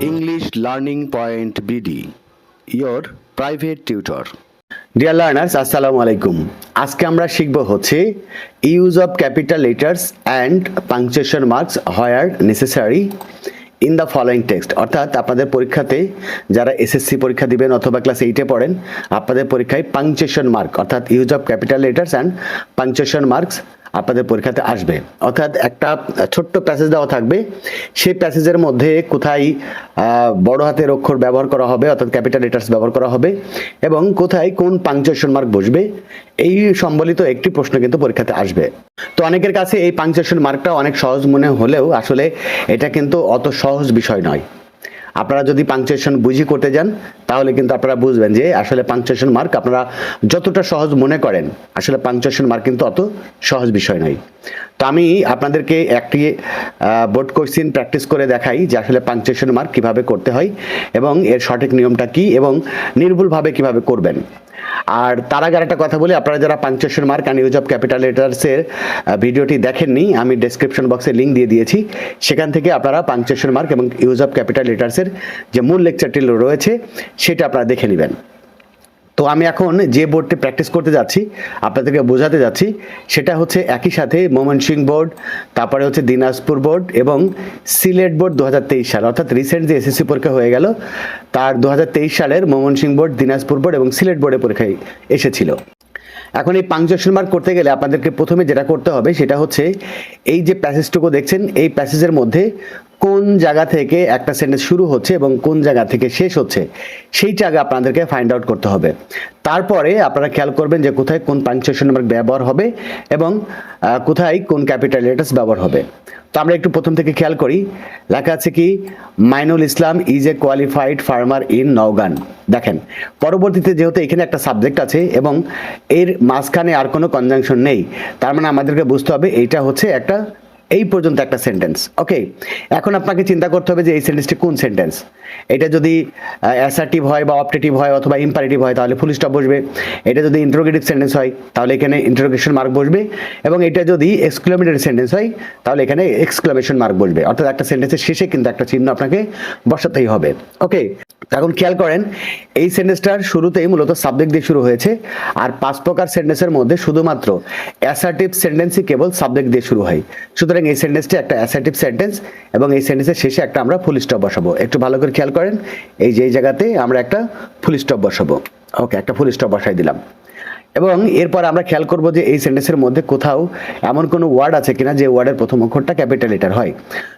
English Learning Point BD, your private tutor. Dear learners, Assalamu alaikum. আজকে আমরা শিখব হচ্ছে use of capital letters and punctuation marks where necessary in the following text. অর্থাৎ আপনাদের পরীক্ষাতে যারা এসএসসি পরীক্ষা দিবেন অথবা ক্লাস 8-এ পড়েন, আপনাদের পরীক্ষায় পাংচুয়েশন মার্ক অর্থাৎ use of capital letters and punctuation marks আপনাদের পরীক্ষাতে আসবে। অর্থাৎ একটা ছোট্ট প্যাসেজ দেওয়া থাকবে, সেই প্যাসেজের মধ্যে কোথায় বড় হাতের অক্ষর ব্যবহার করা হবে অর্থাৎ ক্যাপিটাল লেটার্স ব্যবহার করা হবে এবং কোথায় কোন পাংচুয়েশন মার্ক বসবে, এই সম্বলিত একটি প্রশ্ন কিন্তু পরীক্ষাতে আসবে। তো অনেকের কাছে এই পাংচুয়েশন মার্কটা অনেক সহজ মনে হলেও আসলে এটা কিন্তু অত সহজ বিষয় নয়। আপনারা যদি পাংচুয়েশন বুঝি করতে যান তাহলে কিন্তু আপনারা বুঝবেন যে আসলে পাংচুয়েশন মার্ক আপনারা যতটা সহজ মনে করেন আসলে পাংচুয়েশন মার্ক কিন্তু অত সহজ বিষয় নয়। তো আমি আপনাদেরকে একটি বোর্ড কোশ্চেন প্র্যাকটিস করে দেখাই যে আসলে পাংচুয়েশন মার্ক কিভাবে করতে হয় এবং এর সঠিক নিয়মটা কি এবং নির্ভুলভাবে কিভাবে করবেন। আর তার আগে একটা কথা বলি, আপনারা যারা punctuation mark and use of capital লেটার্সের ভিডিওটি দেখেননি, আমি ডেসক্রিপশন বক্সে লিঙ্ক দিয়ে দিয়েছি, সেখান থেকে আপনারা পাংচুয়েশন মার্ক এবং ইউজ অফ ক্যাপিটাল লেটার্সের যে মূল লেকচারটি রয়েছে সেটা আপনারা দেখে নেবেন। তো আমি এখন যে বোর্ডটি প্র্যাকটিস করতে যাচ্ছি আপনাদেরকে বোঝাতে যাচ্ছি সেটা হচ্ছে একই সাথে ময়মনসিংহ বোর্ড, তারপরে হচ্ছে দিনাজপুর বোর্ড এবং সিলেট বোর্ড 2023 সাল, অর্থাৎ রিসেন্ট যে এসএসসি পরীক্ষা হয়ে গেল তার 2023 সালের ময়মনসিংহ বোর্ড, দিনাজপুর বোর্ড এবং সিলেট বোর্ডের পরীক্ষায় এসেছিল। এখন এই পাংচুয়েশন মার্ক করতে গেলে আপনাদেরকে প্রথমে যেটা করতে হবে সেটা হচ্ছে এই যে প্যাসেজটুকু দেখছেন, এই প্যাসেজের মধ্যে কোন জায়গা থেকে একটা সেন্টেন্স শুরু হচ্ছে এবং কোন জায়গা থেকে শেষ হচ্ছে সেইটা আগে আপনাদেরকে ফাইন্ড আউট করতে হবে। তারপরে আপনারা খেয়াল করবেন যে কোথায় কোন পাংচুয়েশন মার্ক ব্যবহার হবে এবং কোথায় কোন ক্যাপিটাল লেটার্স ব্যবহার হবে। তো আমরা একটু প্রথম থেকে খেয়াল করি, লেখা আছে কি Mainul Islam is a qualified farmer in Naogaon. দেখেন পরবর্তীতে যেহেতু এখানে একটা সাবজেক্ট আছে এবং এর মাঝখানে আর কোনো কনজাংশন নেই, তার মানে আমাদেরকে বুঝতে হবে এইটা হচ্ছে একটা এই পর্যন্ত একটা সেন্টেন্স। ওকে, এখন আপনাকে চিন্তা করতে হবে যে এই সেন্টেন্সটি কোন সেন্টেন্স। এটা যদি অ্যাসার্টিভ হয় বা অপটেটিভ হয় অথবা ইম্পারেটিভ হয় তাহলে ফুল স্টপ বসবে। এটা যদি ইন্টারোগেটিভ সেন্টেন্স হয় তাহলে এখানে ইন্টারোগেশন মার্ক বসবে এবং এটা যদি এক্সক্লেমেটরি সেন্টেন্স হয় তাহলে এখানে এক্সক্লেমেশন মার্ক বসবে। অর্থাৎ একটা সেন্টেন্সের শেষে কিন্তু একটা চিহ্ন আপনাকে বসাতেই হবে। ওকে, এখন খেয়াল করেন এই সেন্টেন্সটার শুরুতেই মূলত সাবজেক্ট দিয়ে শুরু হয়েছে আর 5 প্রকার সেন্টেন্সের মধ্যে শুধুমাত্র অ্যাসার্টিভ সেন্টেন্সই কেবল সাবজেক্ট দিয়ে শুরু হয়। সুতরাং এই সেন্টেন্সটি একটা অ্যাসার্টিভ সেন্টেন্স এবং এই সেন্টেন্সের শেষে একটা আমরা ফুল স্টপ বসাবো। একটু ভালো করে খেয়াল করেন, এই যে এই জায়গাতে আমরা একটা ফুল স্টপ বসাবো। ওকে, একটা ফুল স্টপ বসাই দিলাম এবং এরপর আমরা খেয়াল করব যে এই সেন্টেন্সের মধ্যে কোথাও এমন কোনো ওয়ার্ড আছে কিনা যে ওয়ার্ডের প্রথম অক্ষরটা ক্যাপিটাল লেটার হয়।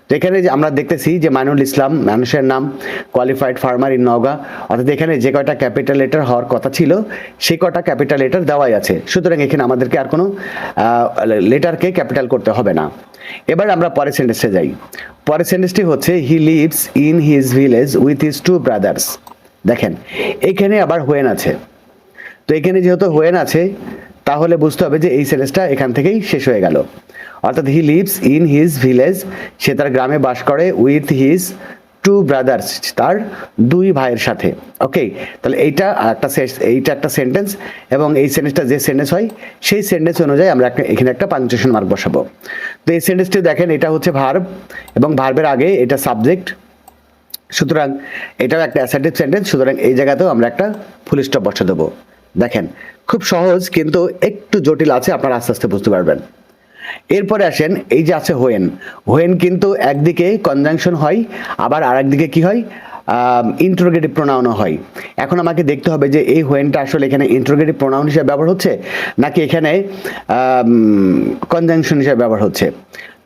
তো এখানে যে আমরা দেখতেছি যে মাইনুল ইসলাম মানুষের নাম, কোয়ালিফাইড ফার্মার ইন নওগাঁ, অর্থাৎ এখানে যে কয়টা ক্যাপিটাল লেটার হওয়ার কথা ছিল সেই কয়টা ক্যাপিটাল লেটার দেওয়াই আছে। সুতরাং এখানে আমাদেরকে আর কোনো লেটারকে ক্যাপিটাল করতে হবে না। এবার আমরা পরের সেন্টেন্সে যাই। পরের সেন্টেন্সটি হচ্ছে হি lives in his village with his 2 brothers. দেখেন এখানে আবার হোয়েন আছে, তো এখানে যেহেতু হোয়েন আছে তাহলে বুঝতে হবে যে এই সেন্টেন্সটা এখান থেকেই শেষ হয়ে গেল। অর্থাৎ he lives in his village, সে তার গ্রামে বাস করে, উইথ হিজ 2 ব্রাদার্স, তার 2 ভাইয়ের সাথে। ওকে, তাহলে এইটা একটা সেন্টেন্স এবং এই সেন্টেন্সটা যে সেন্টেন্স হয় সেই সেন্টেন্স অনুযায়ী আমরা এখানে একটা পাংচুয়েশন মার্ক বসাবো। তো এই সেন্টেন্সটি দেখেন এটা হচ্ছে ভার্ব এবং ভার্বের আগে এটা সাবজেক্ট, সুতরাং এটাও একটা অ্যাসার্টিভ সেন্টেন্স, সুতরাং এই জায়গাতেও আমরা একটা ফুল স্টপ বসে দেবো। দেখেন খুব সহজ কিন্তু একটু জটিল আছে, আপনারা আস্তে আস্তে বুঝতে পারবেন। এরপরে আসেন এই যে আছে হোয়েন। হোয়েন কিন্তু একদিকে কনজাংশন হয় আবার আর একদিকে কি হয়, ইন্টারোগেটিভ প্রোনাউনও হয়। এখন আমাকে দেখতে হবে যে এই হোয়েনটা আসলে এখানে ইন্টারোগেটিভ প্রোনাউন হিসেবে ব্যবহার হচ্ছে নাকি এখানে কনজাংশন হিসেবে ব্যবহার হচ্ছে।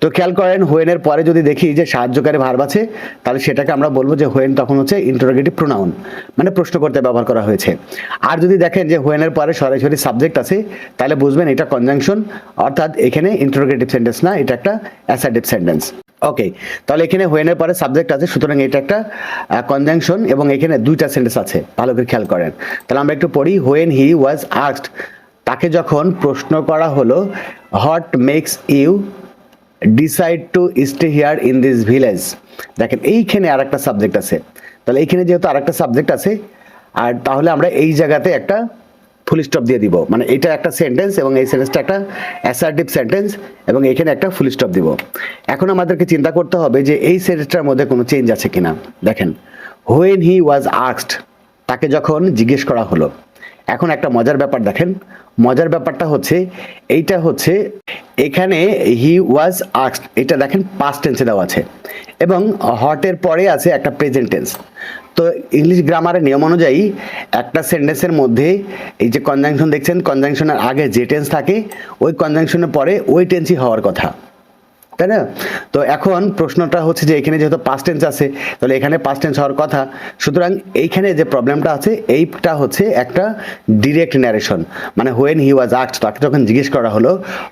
তো খেয়াল করেন হোয়েনের পরে যদি দেখি যে সাহায্যকারী ভার্ব আছে তাহলে সেটাকে আমরা বলবো যে হোয়েন তখন হচ্ছে ইন্টারোগেটিভ প্রোনাউন, মানে প্রশ্ন করতে ব্যবহার করা হয়েছে। আর যদি দেখেন যে হোয়েনের পরে সরাসরি সাবজেক্ট আছে তাহলে বুঝবেন এটা কনজাংশন, অর্থাৎ এখানে ইন্টারোগেটিভ সেন্টেন্স না, এটা একটা অ্যাসার্টিভ সেন্টেন্স। ওকে, তাহলে এখানে হোয়েনের পরে সাবজেক্ট আছে, সুতরাং এটা একটা কনজাংশন এবং এখানে 2টা সেন্টেন্স আছে, ভালো করে খেয়াল করেন। তাহলে আমরা একটু পড়ি, হোয়েন হি ওয়াজ আস্কড, তাকে যখন প্রশ্ন করা হলো, what makes you decide to stay here in this village. দেখেন এইখানে আর একটা সাবজেক্ট আছে, তাহলে এইখানে যেহেতু আর একটা সাবজেক্ট আছে আর তাহলে আমরা এই জায়গাতে একটা ফুল স্টপ দিয়ে দিব, মানে এটা একটা সেন্টেন্স এবং এই সেন্টেন্সটা একটা অ্যাসার্টিভ সেন্টেন্স এবং এখানে একটা ফুল স্টপ দিব। এখন আমাদেরকে চিন্তা করতে হবে যে এই সেন্টেন্সটার মধ্যে কোনো চেঞ্জ আছে কিনা। দেখেন, হোয়েন হি ওয়াজ আস্কড, তাকে যখন জিজ্ঞেস করা হলো। এখন একটা মজার ব্যাপার দেখেন, মজার ব্যাপারটা হচ্ছে এইটা হচ্ছে এখানে হি ওয়াজ আস্কড, এটা দেখেন পাস্ট টেন্সে দেওয়া আছে এবং হটের পরে আছে একটা প্রেজেন্ট টেন্স। তো ইংলিশ গ্রামারের নিয়ম অনুযায়ী একটা সেন্টেন্সের মধ্যে এই যে কনজাংশন দেখছেন, কনজাংশনের আগে যে টেন্স থাকে ওই কনজাংশনের পরে ওই টেন্সই হওয়ার কথা, তাই না? তো এখন প্রশ্নটা হচ্ছে যে এখানে যেহেতু পাস্ট টেন্স আছে তাহলে এখানে পাস্ট টেন্স হওয়ার কথা। সুতরাং এইখানে যে প্রবলেমটা আছে এইটা হচ্ছে একটা ডিরেক্ট ন্যারেশন, মানে হোয়েন হি ওয়াজ আস্কড, তাকে যখন জিজ্ঞেস করা হলো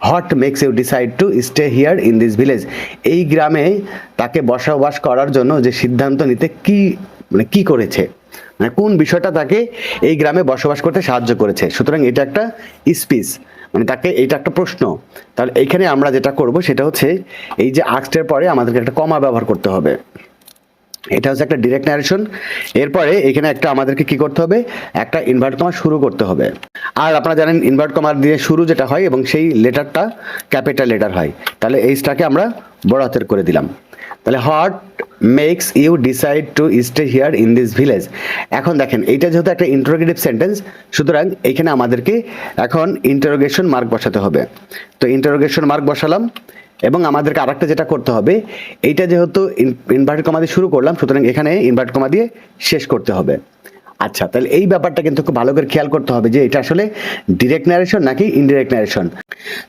what makes you decide to stay here in this village, এই গ্রামে তাকে বসবাস করার জন্য যে সিদ্ধান্ত নিতে কি করেছে, মানে কোন বিষয়টা তাকে এই গ্রামে বসবাস করতে সাহায্য করেছে। সুতরাং এটা একটা স্পিচ, মানে তাকে এটা একটা প্রশ্ন। তাহলে এইখানে আমরা যেটা করব সেটা হচ্ছে এই যে আস্কডের পরে আমাদেরকে একটা কমা ব্যবহার করতে হবে, এটা হচ্ছে একটা ডিরেক্ট ন্যারেশন। এরপরে এখানে একটা আমাদেরকে কি করতে হবে, একটা ইনভার্ট কমা শুরু করতে হবে। আর আপনারা জানেন ইনভার্ট কমা দিয়ে শুরু যেটা হয় এবং সেই লেটারটা ক্যাপিটাল লেটার হয়। তাহলে এইটাকে আমরা বড় হাতের করে দিলাম। তাহলে what makes you decide to stay here in this village. এখন দেখেন এইটা যেহেতু একটা ইন্টারোগেটিভ সেন্টেন্স, সুতরাং এইখানে আমাদেরকে এখন ইন্টারোগেশন মার্ক বসাতে হবে। তো ইন্টারোগেশন মার্ক বসালাম এবং আমাদেরকে আরেকটা যেটা করতে হবে, এইটা যেহেতু ইনভার্টেড কমা দিয়ে শুরু করলাম সুতরাং এখানে ইনভার্টেড কমা দিয়ে শেষ করতে হবে। আচ্ছা, তাহলে এই ব্যাপারটা কিন্তু খুব ভালো করে খেয়াল করতে হবে যে এটা আসলে ডিরেক্ট ন্যারেশন নাকি ইনডিরেক্ট ন্যারেশন।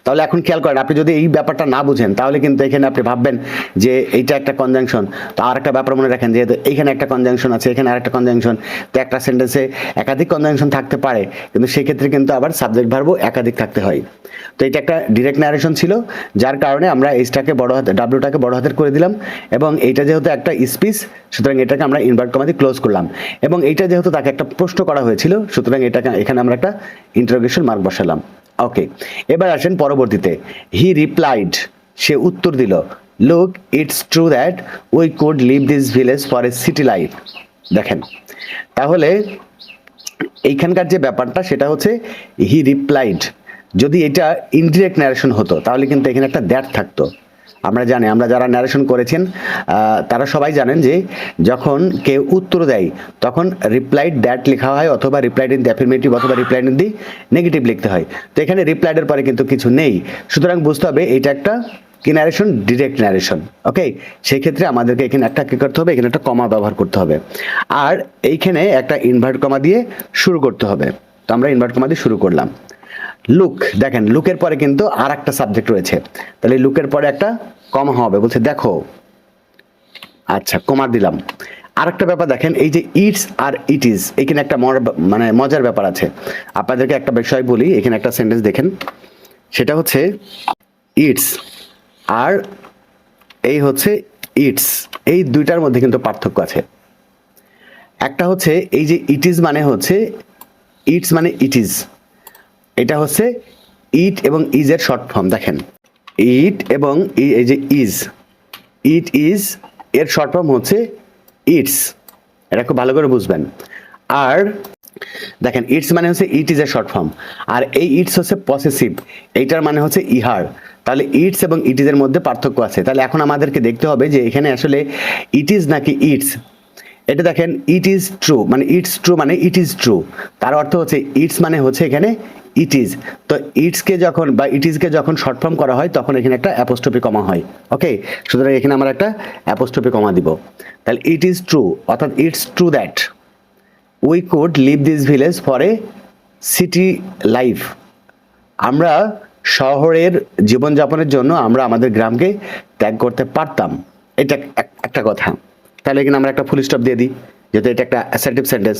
তাহলে এখন খেয়াল করেন, আপনি যদি এই ব্যাপারটা না বুঝেন তাহলে কিন্তু এখানে আপনি ভাববেন যে এইটা একটা কনজাংশন। তো আর একটা ব্যাপার মনে রাখেন, যেহেতু এইখানে একটা কনজাংশন আছে, এখানে আর একটা কনজাংশন, তো একটা সেন্টেন্সে একাধিক কনজাংশন থাকতে পারে, কিন্তু সেই ক্ষেত্রে কিন্তু আবার সাবজেক্ট ভার্বও একাধিক থাকতে হয়। তো এটা একটা ডিরেক্ট ন্যারেশন ছিল, যার কারণে আমরা এইচটাকে বড় হাতে, ডাব্লিউটাকে বড় হাতের করে দিলাম এবং এইটা যেহেতু একটা স্পিচ সুতরাং এটাকে আমরা ইনভার্ট কমা দিয়ে ক্লোজ করলাম এবং এইটা যেহেতু তাকে একটা প্রশ্ন করা হয়েছিল সুতরাং এটাকে এখানে আমরা একটা ইন্টারোগেশন মার্ক বসালাম। ওকে, এবার আসেন পরবর্তীতে। হি রিপ্লাইড, সে উত্তর দিল, look it's true that we could leave this village for a city life. দেখেন, তাহলে এইখানকার যে ব্যাপারটা সেটা হচ্ছে হি রিপ্লাইড, যদি এটা ইনডিরেক্ট ন্যারেশন হতো তাহলে কিন্তু এখানে একটা দ্যাট থাকতো। আমরা জানি, আমরা যারা ন্যারেশন করেছেন তারা সবাই জানেন যে যখন কেউ উত্তর দেয় তখন রিপ্লাইড দ্যাট লেখা হয় অথবা রিপ্লাইড ইন দি অ্যাফার্মেটিভ অথবা রিপ্লাইড ইন দি নেগেটিভ লিখতে হয়। তো এখানে রিপ্লাইডের পরে কিন্তু কিছু নেই, সুতরাং বুঝতে হবে এটা একটা কি ন্যারেশন, ডিরেক্ট ন্যারেশন। ওকে, সেই ক্ষেত্রে আমাদেরকে এখানে একটা কি করতে হবে, এখানে একটা কমা ব্যবহার করতে হবে আর এইখানে একটা ইনভার্ট কমা দিয়ে শুরু করতে হবে। তো আমরা ইনভার্ট কমা দিয়ে শুরু করলাম। লুক, দেখেন লুকের পরে কিন্তু আর একটা সাবজেক্ট রয়েছে, তাহলে লুকের পরে একটা কমা হবে, বলছে দেখো। আচ্ছা, কমা দিলাম। আরেকটা ব্যাপার দেখেন, এই যে ইটস আর ইট ইজ, এখানে একটা মানে মজার ব্যাপার আছে। আপনাদেরকে একটা বিষয় বলি, এখানে একটা সেন্টেন্স দেখেন, সেটা হচ্ছে ইটস আর এই হচ্ছে ইটস, এই দুইটার মধ্যে কিন্তু পার্থক্য আছে। একটা হচ্ছে এই যে ইট ইজ মানে হচ্ছে ইটস মানে ইট ইজ, এটা হচ্ছে ইট এবং ইজ এর শর্ট ফর্ম। দেখেন ইট এবং এই যে ইজ, ইট ইজ এর শর্ট ফর্ম হচ্ছে ইটস, এটা খুব ভালো করে বুঝবেন। আর দেখেন ইটস মানে হচ্ছে ইট ইজ এর শর্ট ফর্ম, আর এই ইটস হচ্ছে পসেসিভ, এইটার মানে হচ্ছে ইহার। তাহলে ইটস এবং ইট ইজ এর মধ্যে পার্থক্য আছে। তাহলে এখন আমাদেরকে দেখতে হবে যে এখানে আসলে ইট ইজ নাকি ইটস। এটা দেখেন ইট ইজ ট্রু, মানে ইটস ট্রু মানে ইট ইজ ট্রু, তার অর্থ হচ্ছে ইটস মানে হচ্ছে এখানে ইট ইজ। তো ইটসকে যখন বা ইট ইজকে যখন শর্ট ফর্ম করা হয় তখন এখানে একটা অ্যাপোস্ট্রফি কমা হয়। ওকে, সুতরাং এখানে আমরা একটা অ্যাপোস্ট্রফি কমা দিব। তাহলে ইট ইজ ট্রু, অর্থাৎ it's true that we could leave this village for a city life, আমরা শহরের জীবনযাপনের জন্য আমরা আমাদের গ্রামকে ত্যাগ করতে পারতাম, এটা একটা কথা। তাহলে এখানে আমরা একটা ফুল স্টপ দিয়ে দিই, যেহেতু এটা একটা assertive sentence.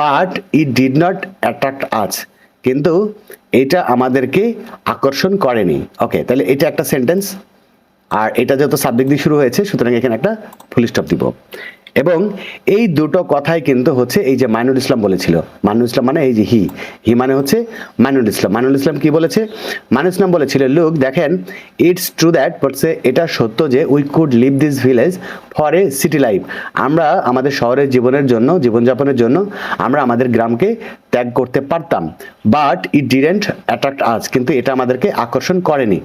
But it did not attract us, কিন্তু এটা আমাদেরকে আকর্ষণ করেনি। ওকে, তাহলে এটা একটা সেন্টেন্স আর এটা যেহেতু সাবজেক্ট দিয়ে শুরু হয়েছে সুতরাং এখানে একটা ফুল স্টপ দিব। এবং এই দুটো কথাই কিন্তু হচ্ছে এই যে মাইনুল ইসলাম বলেছিল। মাইনুল ইসলাম মানে এই যে হি মানে হচ্ছে মাইনুল ইসলাম। মাইনুল ইসলাম কি বলেছে? মাইনুল ইসলাম বলেছিল, লুক দেখেন, ইটস ট্রু দ্যাট, বলছে এটা সত্য যে we could leave this village for a city life, আমরা আমাদের শহরের জীবনের জন্য, জীবনযাপনের জন্য আমরা আমাদের গ্রামকে ত্যাগ করতে পারতাম, but it didn't attract us, কিন্তু এটা আমাদেরকে আকর্ষণ করেনি।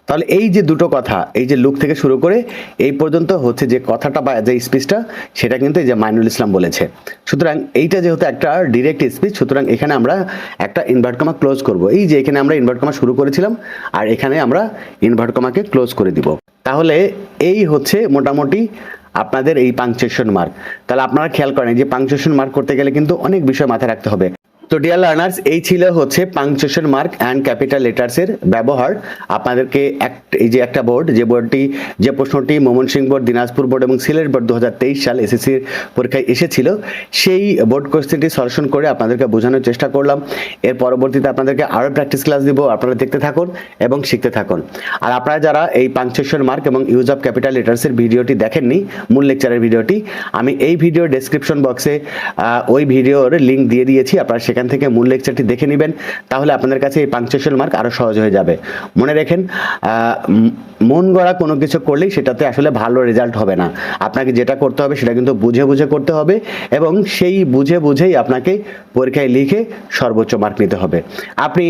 তাহলে এই যে দুটো কথা, এই যে লুক থেকে শুরু করে এই পর্যন্ত হচ্ছে যে কথাটা বা যে স্পিচটা, সেটা কিন্তু এই যে মাইনুল ইসলাম বলেছে। সুতরাং এইটা যেহেতু একটা ডিরেক্ট স্পিচ, সুতরাং এখানে আমরা একটা ইনভার্ট কমা ক্লোজ করব। এই যে এখানে আমরা ইনভার্ট কমা শুরু করেছিলাম আর এখানে আমরা ইনভার্ট কমাকে ক্লোজ করে দিব। তাহলে এই হচ্ছে মোটামুটি আপনাদের এই পাংচুয়েশন মার্ক। তাহলে আপনারা খেয়াল করেন যে পাংচুয়েশন মার্ক করতে গেলে কিন্তু অনেক বিষয় মাথায় রাখতে হবে। তো ডিয়ার লার্নার্স, এই ছিল হচ্ছে পাংচুয়েশন মার্ক অ্যান্ড ক্যাপিটাল লেটার্সের ব্যবহার। আপনাদেরকে এই যে একটা বোর্ড, যে বোর্ডটি, যে প্রশ্নটি ময়মনসিংহ বোর্ড, দিনাজপুর বোর্ড এবং সিলেট বোর্ড 2023 সাল এসএসসির পরীক্ষায় এসেছিল, সেই বোর্ড কোশ্চেনটি সলিউশন করে আপনাদেরকে বোঝানোর চেষ্টা করলাম। এর পরবর্তীতে আপনাদেরকে আরও প্র্যাকটিস ক্লাস দিব, আপনারা দেখতে থাকুন এবং শিখতে থাকুন। আর আপনারা যারা এই পাংচুয়েশন মার্ক এবং ইউজ অফ ক্যাপিটাল লেটার্সের ভিডিওটি দেখেননি, মূল লেকচারের ভিডিওটি, আমি এই ভিডিওর ডেসক্রিপশন বক্সে ওই ভিডিওর লিঙ্ক দিয়ে দিয়েছি, আপনারা সেখান থেকে মূল লেকচারটি দেখে নেবেন। তাহলে আপনাদের কাছে এই পাংচুয়েশন মার্ক আরও সহজ হয়ে যাবে। মনে রাখেন, মন গড়া কোনো কিছু করলেই সেটাতে আসলে ভালো রেজাল্ট হবে না। আপনাকে যেটা করতে হবে সেটা কিন্তু বুঝে বুঝে করতে হবে এবং সেই বুঝে বুঝেই আপনাকে পরীক্ষায় লিখে সর্বোচ্চ মার্ক নিতে হবে। আপনি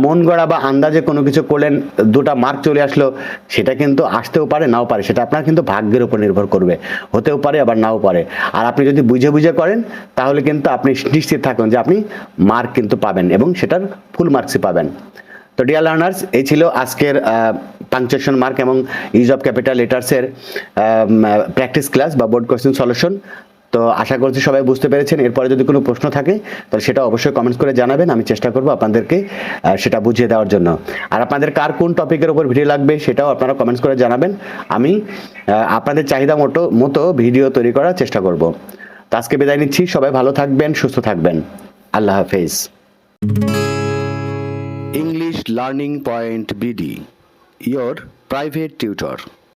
মন গড়া বা আন্দাজে কোনো কিছু করলেন, দুটা মার্ক চলে আসলো, সেটা কিন্তু আসতেও পারে নাও পারে, সেটা আপনার কিন্তু ভাগ্যের উপর নির্ভর করবে, হতেও পারে আবার নাও পারে। আর আপনি যদি বুঝে বুঝে করেন তাহলে কিন্তু আপনি নিশ্চিত থাকুন যে আপনি মার্ক কিন্তু পাবেন এবং সেটার ফুল মার্কসই পাবেন। তো ডিয়ার লার্নার্স, এই ছিল আজকের পাংচুয়েশন মার্ক এবং ইউজ অফ ক্যাপিটাল লেটার্সের প্র্যাকটিস ক্লাস বা বোর্ড কোশ্চেন সলিউশন। তো আশা করছি সবাই বুঝতে পেরেছেন। এরপরে যদি কোনো প্রশ্ন থাকে তাহলে সেটা অবশ্যই কমেন্টস করে জানাবেন, আমি চেষ্টা করব আপনাদেরকে সেটা বুঝিয়ে দেওয়ার জন্য। আর আপনাদের কার কোন টপিকের উপর ভিডিও লাগবে সেটাও আপনারা কমেন্টস করে জানাবেন, আমি আপনাদের চাহিদা মতো ভিডিও তৈরি করার চেষ্টা করব। তো আজকে বিদায় নিচ্ছি, সবাই ভালো থাকবেন, সুস্থ থাকবেন, আল্লাহ হাফেজ। English Learning Point BD, your private tutor.